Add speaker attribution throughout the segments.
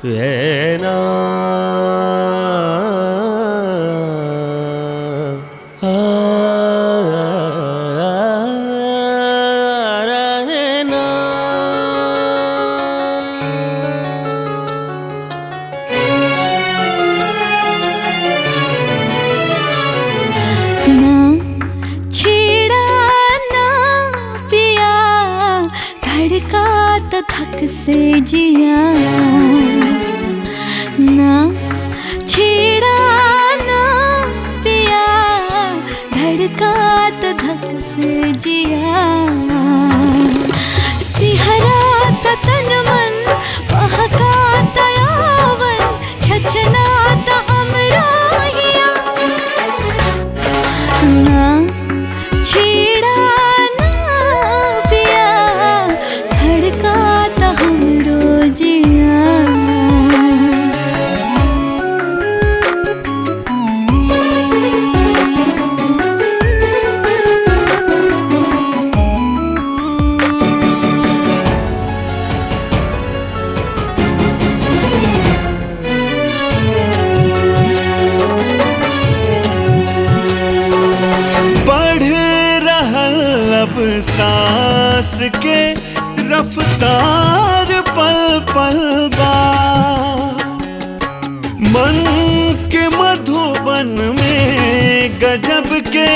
Speaker 1: ये ना
Speaker 2: थक से जिया ना छेड़ा ना पिया धड़का तो धक से जिया सिहरा तो तन मन बहका तो यावन छचना तो हमरा हिया ना छेड़ा
Speaker 3: अब सांस के रफ्तार पल पल बा मन के मधुबन में गजब के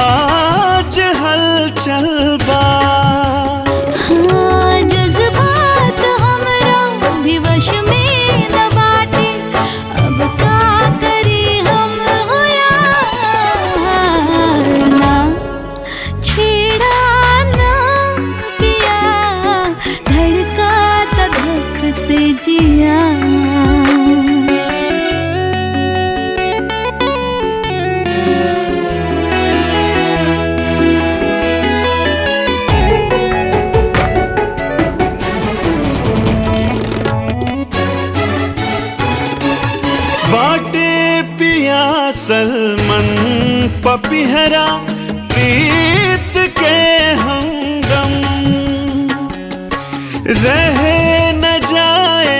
Speaker 3: आज हलचल बा।
Speaker 2: हाँ, जज्बात हमरा भी वश में न बाटे अब का करी हम होया ना छेड़ा ना पिया धड़का तो धक से जिया
Speaker 3: बाटे पिया सलमन पपिहरा प्रीत के हमदम रह न जाए